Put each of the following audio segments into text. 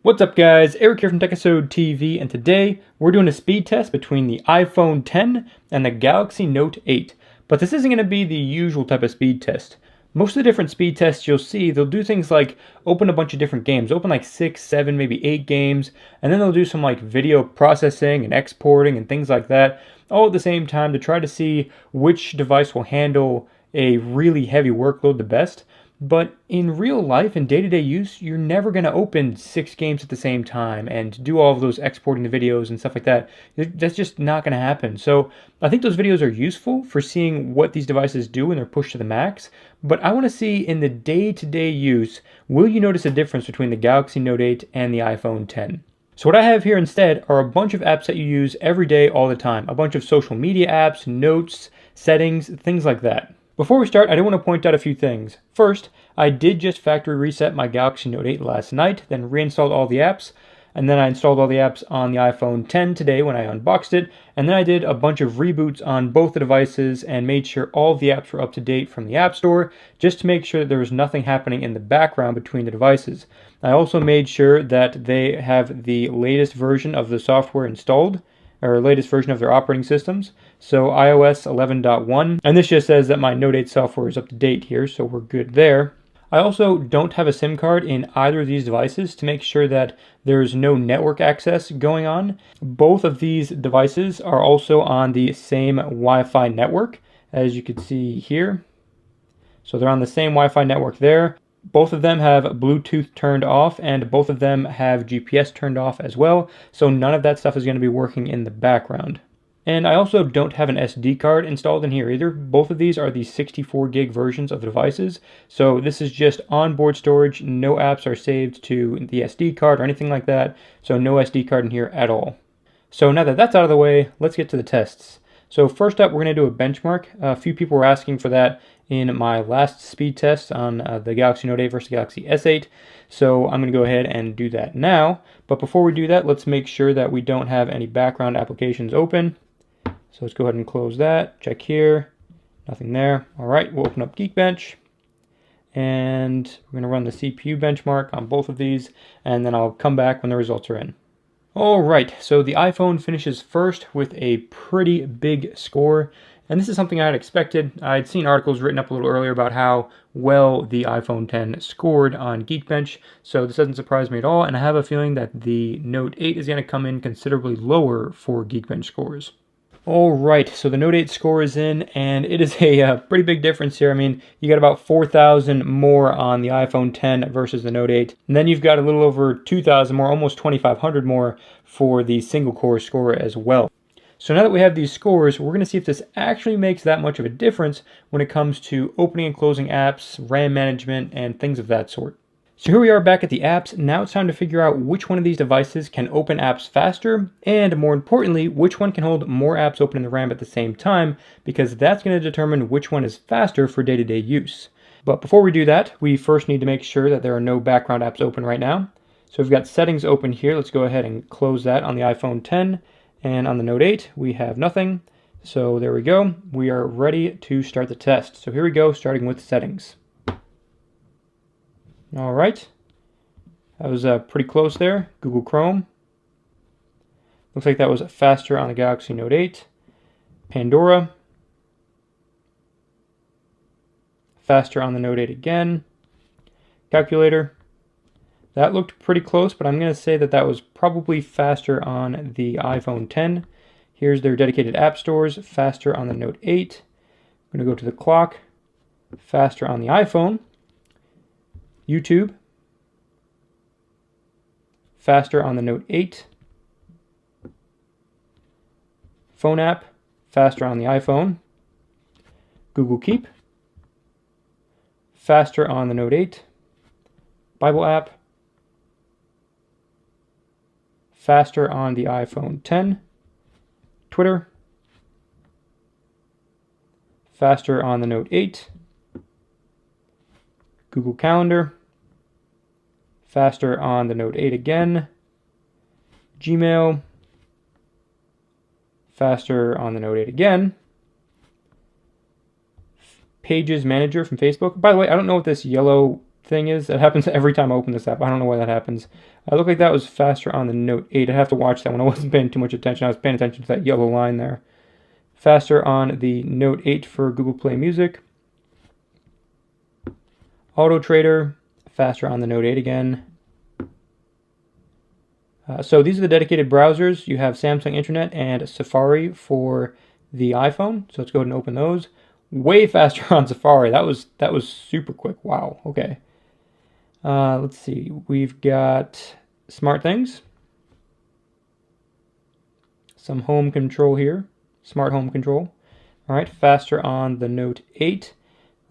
What's up guys, Eric here from TechEpisode TV, and today we're doing a speed test between the iPhone X and the Galaxy Note 8. But this isn't going to be the usual type of speed test. Most of the different speed tests you'll see, they'll do things like open a bunch of different games, open like 6, 7, maybe 8 games, and then they'll do some like video processing and exporting and things like that, all at the same time to try to see which device will handle a really heavy workload the best. But in real life, in day-to-day use, you're never going to open 6 games at the same time and do all of those exporting the videos and stuff like that. That's just not going to happen. So I think those videos are useful for seeing what these devices do when they're pushed to the max. But I want to see in the day-to-day use, will you notice a difference between the Galaxy Note 8 and the iPhone X? So what I have here instead are a bunch of apps that you use every day, all the time. A bunch of social media apps, notes, settings, things like that. Before we start, I do want to point out a few things. First, I did just factory reset my Galaxy Note 8 last night, then reinstalled all the apps, and then I installed all the apps on the iPhone X today when I unboxed it, and then I did a bunch of reboots on both the devices and made sure all of the apps were up to date from the App Store, just to make sure that there was nothing happening in the background between the devices. I also made sure that they have the latest version of the software installed, or latest version of their operating systems, so iOS 11.1, and this just says that my Note 8 software is up to date here, so we're good there. I also don't have a SIM card in either of these devices to make sure that there's no network access going on. Both of these devices are also on the same Wi-Fi network, as you can see here. So they're on the same Wi-Fi network there. Both of them have Bluetooth turned off, and both of them have GPS turned off as well, so none of that stuff is going to be working in the background. And I also don't have an SD card installed in here either. Both of these are the 64 gig versions of the devices, so this is just onboard storage. No apps are saved to the SD card or anything like that, so no SD card in here at all. So now that that's out of the way, let's get to the tests. So first up, we're going to do a benchmark. A few people were asking for that in my last speed test on the Galaxy Note 8 versus the Galaxy S8. So I'm going to go ahead and do that now. But before we do that, let's make sure that we don't have any background applications open. So let's go ahead and close that. Check here. Nothing there. All right, we'll open up Geekbench. And we're going to run the CPU benchmark on both of these. And then I'll come back when the results are in. Alright, so the iPhone finishes first with a pretty big score, and this is something I had expected. I'd seen articles written up a little earlier about how well the iPhone X scored on Geekbench, so this doesn't surprise me at all, and I have a feeling that the Note 8 is going to come in considerably lower for Geekbench scores. Alright, so the Note 8 score is in, and it is a pretty big difference here. I mean, you got about 4,000 more on the iPhone X versus the Note 8, and then you've got a little over 2,000 more, almost 2,500 more for the single-core score as well. So now that we have these scores, we're going to see if this actually makes that much of a difference when it comes to opening and closing apps, RAM management, and things of that sort. So here we are back at the apps. Now it's time to figure out which one of these devices can open apps faster, and more importantly, which one can hold more apps open in the RAM at the same time, because that's going to determine which one is faster for day-to-day use. But before we do that, we first need to make sure that there are no background apps open right now. So we've got settings open here. Let's go ahead and close that on the iPhone X, and on the Note 8, we have nothing. So there we go. We are ready to start the test. So here we go, starting with settings. All right, that was pretty close there. Google Chrome. Looks like that was faster on the Galaxy Note 8. Pandora. Faster on the Note 8 again. Calculator. That looked pretty close, but I'm going to say that that was probably faster on the iPhone X. Here's their dedicated app stores. Faster on the Note 8. I'm going to go to the clock. Faster on the iPhone. YouTube, faster on the Note 8. Phone app, faster on the iPhone. Google Keep, faster on the Note 8. Bible app, faster on the iPhone X. Twitter, faster on the Note 8. Google Calendar, faster on the Note 8 again. Gmail, faster on the Note 8 again. Pages Manager from Facebook. By the way, I don't know what this yellow thing is. That happens every time I open this app. I don't know why that happens. It looked like that was faster on the Note 8. I'd have to watch that one. I wasn't paying too much attention. I was paying attention to that yellow line there. Faster on the Note 8 for Google Play Music. Auto Trader, faster on the Note 8 again. So these are the dedicated browsers. You have Samsung Internet and Safari for the iPhone. So let's go ahead and open those. Way faster on Safari. That was super quick. Wow. Okay. Let's see. We've got Smart Things. Some home control here. Smart home control. All right. Faster on the Note 8.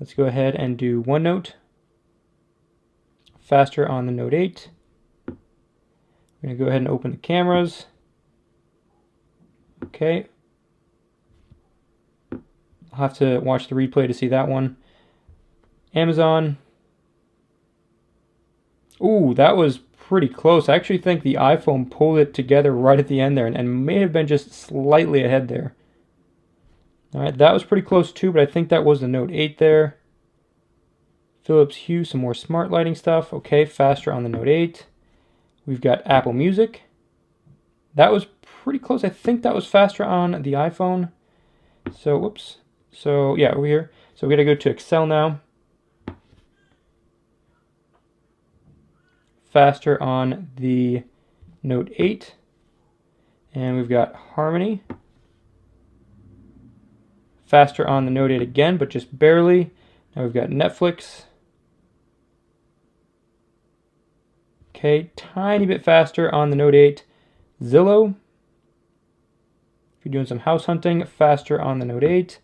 Let's go ahead and do OneNote. Faster on the Note 8. I'm going to go ahead and open the cameras. Okay. I'll have to watch the replay to see that one. Amazon. Ooh, that was pretty close. I actually think the iPhone pulled it together right at the end there and may have been just slightly ahead there. All right, that was pretty close too, but I think that was the Note 8 there. Philips Hue, some more smart lighting stuff. Okay, faster on the Note 8. We've got Apple Music. That was pretty close. I think that was faster on the iPhone. So, whoops. So, yeah, over here. So, we got to go to Excel now. Faster on the Note 8. And we've got Harmony. Faster on the Note 8 again, but just barely. Now we've got Netflix. Okay, tiny bit faster on the Note 8. Zillow. If you're doing some house hunting, faster on the Note 8.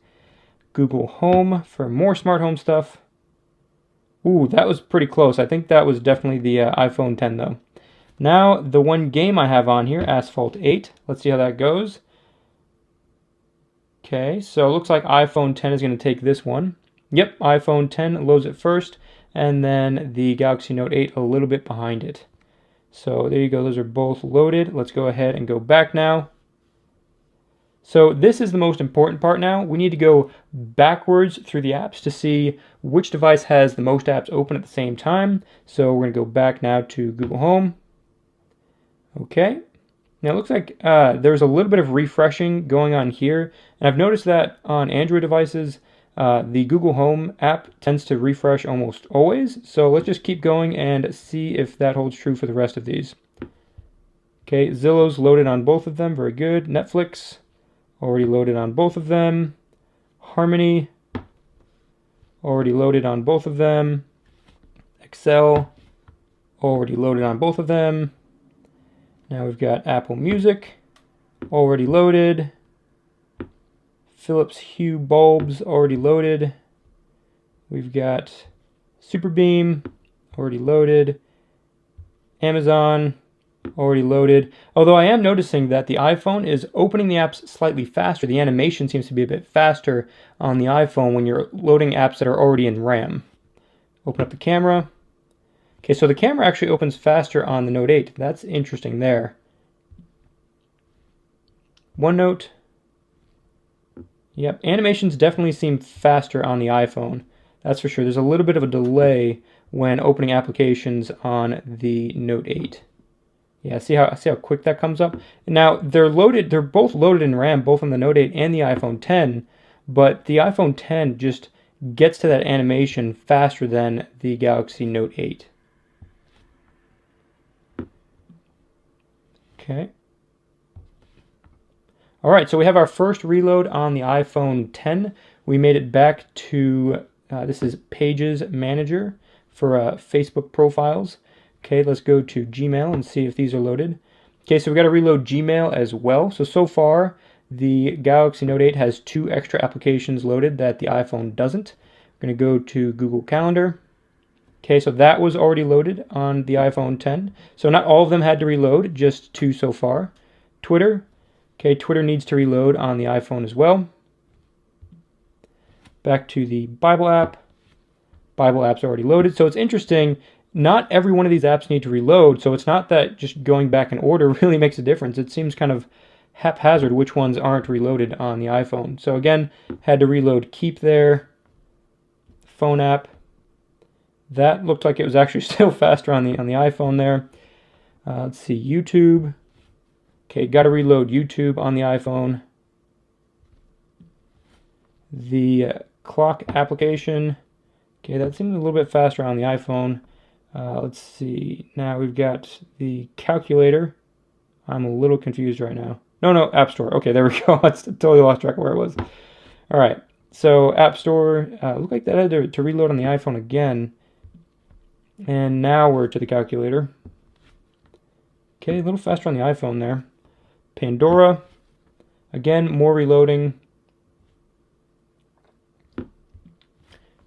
Google Home for more smart home stuff. Ooh, that was pretty close. I think that was definitely the iPhone 10 though. Now, the one game I have on here, Asphalt 8. Let's see how that goes. Okay, so it looks like iPhone 10 is going to take this one. Yep, iPhone 10 loads it first, and then the Galaxy Note 8 a little bit behind it. So there you go, those are both loaded. Let's go ahead and go back now. So this is the most important part now. We need to go backwards through the apps to see which device has the most apps open at the same time. So we're going to go back now to Google Home. Okay. Now it looks like there's a little bit of refreshing going on here. And I've noticed that on Android devices, the Google Home app tends to refresh almost always. So let's just keep going and see if that holds true for the rest of these. Okay, Zillow's loaded on both of them. Very good. Netflix. Already loaded on both of them. Harmony, already loaded on both of them. Excel, already loaded on both of them. Now we've got Apple Music, already loaded. Philips Hue bulbs, already loaded. We've got Superbeam, already loaded. Amazon, already loaded. Although I am noticing that the iPhone is opening the apps slightly faster. The animation seems to be a bit faster on the iPhone when you're loading apps that are already in RAM. Open up the camera. Okay, so the camera actually opens faster on the Note 8. That's interesting there. OneNote. Yep, animations definitely seem faster on the iPhone. That's for sure. There's a little bit of a delay when opening applications on the Note 8. Yeah, see how quick that comes up? Now, they're both loaded in RAM, both on the Note 8 and the iPhone 10, but the iPhone 10 just gets to that animation faster than the Galaxy Note 8. Okay. All right, so we have our first reload on the iPhone 10. We made it back to, this is Pages Manager for Facebook profiles. Okay, let's go to Gmail and see if these are loaded. Okay, so we got to reload Gmail as well. So far, the Galaxy Note 8 has 2 extra applications loaded that the iPhone doesn't. We're going to go to Google Calendar. Okay, so that was already loaded on the iPhone 10. So not all of them had to reload, just 2 so far. Twitter. Okay, Twitter needs to reload on the iPhone as well. Back to the Bible app. Bible app's already loaded. So it's interesting. Not every one of these apps need to reload, so it's not that just going back in order really makes a difference. It seems kind of haphazard which ones aren't reloaded on the iPhone. So again, had to reload Keep there. phone app. That looked like it was actually still faster on the iPhone there. Let's see, YouTube. Okay, got to reload YouTube on the iPhone. The clock application. Okay, that seems a little bit faster on the iPhone. Let's see. Now we've got the calculator. I'm a little confused right now. No, App Store. Okay, there we go. I totally lost track of where it was. All right. So App Store. Looked like that had to reload on the iPhone again. And now we're to the calculator. Okay, a little faster on the iPhone there. Pandora. Again, more reloading.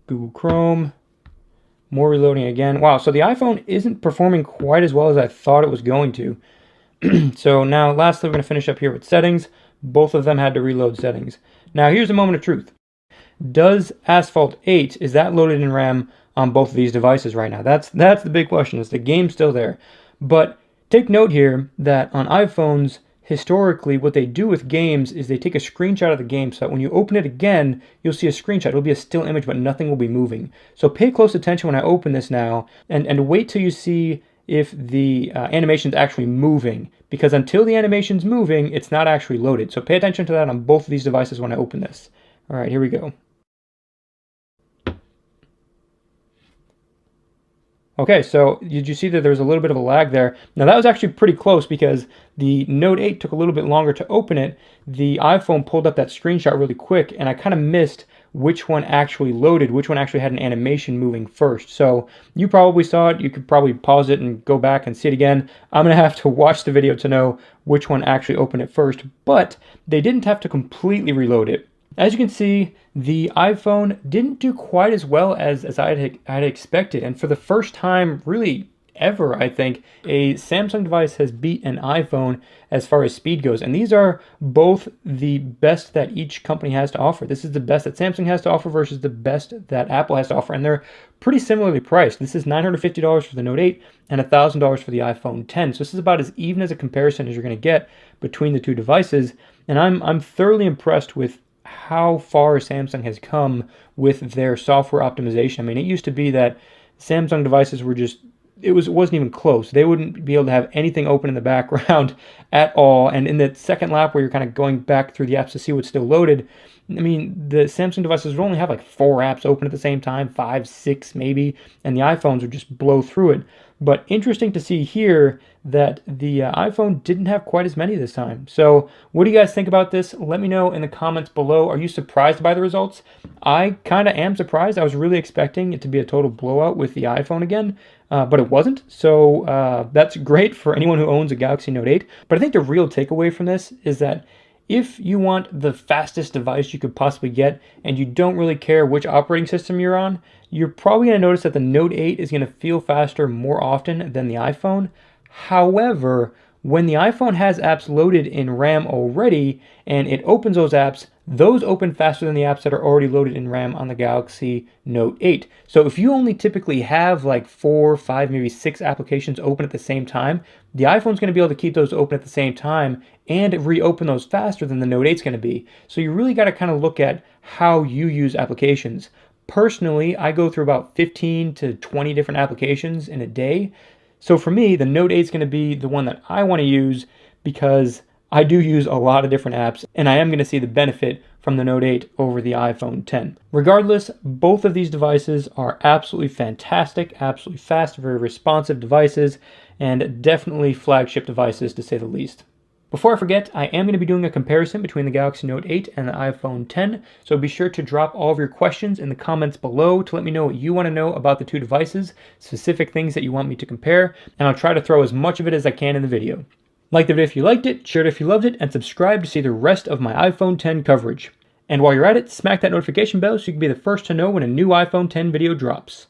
Google Chrome. More reloading again. Wow, so the iPhone isn't performing quite as well as I thought it was going to. So now, lastly, we're going to finish up here with settings. Both of them had to reload settings. Now, here's a moment of truth. Does Asphalt 8, is that loaded in RAM on both of these devices right now? That's the big question. Is the game still there? But take note here that on iPhones, historically, what they do with games is they take a screenshot of the game, so that when you open it again, you'll see a screenshot. It'll be a still image, but nothing will be moving. So pay close attention when I open this now, and wait till you see if the animation's actually moving, because until the animation's moving, it's not actually loaded. So pay attention to that on both of these devices when I open this. All right, here we go. Okay, so did you see that there's a little bit of a lag there? Now that was actually pretty close because the Note 8 took a little bit longer to open it. The iPhone pulled up that screenshot really quick, and I kind of missed which one actually loaded, which one actually had an animation moving first. So you probably saw it. You could probably pause it and go back and see it again. I'm going to have to watch the video to know which one actually opened it first, but they didn't have to completely reload it. As you can see, the iPhone didn't do quite as well as I had expected. And for the first time, really ever, I think, a Samsung device has beat an iPhone as far as speed goes. And these are both the best that each company has to offer. This is the best that Samsung has to offer versus the best that Apple has to offer. And they're pretty similarly priced. This is $950 for the Note 8 and $1,000 for the iPhone 10. So this is about as even as a comparison as you're going to get between the two devices. And I'm thoroughly impressed with how far Samsung has come with their software optimization. I mean, it used to be that Samsung devices were just, it wasn't even close. They wouldn't be able to have anything open in the background at all. And in the second lap where you're kind of going back through the apps to see what's still loaded, I mean, the Samsung devices would only have like 4 apps open at the same time, 5, 6 maybe, and the iPhones would just blow through it. But interesting to see here that the iPhone didn't have quite as many this time. So what do you guys think about this? Let me know in the comments below. Are you surprised by the results? I kind of am surprised. I was really expecting it to be a total blowout with the iPhone again, but it wasn't. So that's great for anyone who owns a Galaxy Note 8. But I think the real takeaway from this is that if you want the fastest device you could possibly get and you don't really care which operating system you're on, you're probably going to notice that the Note 8 is going to feel faster more often than the iPhone. However, when the iPhone has apps loaded in RAM already and it opens those open faster than the apps that are already loaded in RAM on the Galaxy Note 8. So if you only typically have like 4, 5, maybe 6 applications open at the same time, the iPhone's going to be able to keep those open at the same time and reopen those faster than the Note 8's going to be. So you really got to kind of look at how you use applications. Personally, I go through about 15 to 20 different applications in a day. So for me, the Note 8 is going to be the one that I want to use because I do use a lot of different apps, and I am going to see the benefit from the Note 8 over the iPhone 10. Regardless, both of these devices are absolutely fantastic, absolutely fast, very responsive devices, and definitely flagship devices to say the least. Before I forget, I am going to be doing a comparison between the Galaxy Note 8 and the iPhone 10, so be sure to drop all of your questions in the comments below to let me know what you want to know about the two devices, specific things that you want me to compare, and I'll try to throw as much of it as I can in the video. Like the video if you liked it, share it if you loved it, and subscribe to see the rest of my iPhone 10 coverage. And while you're at it, smack that notification bell so you can be the first to know when a new iPhone 10 video drops.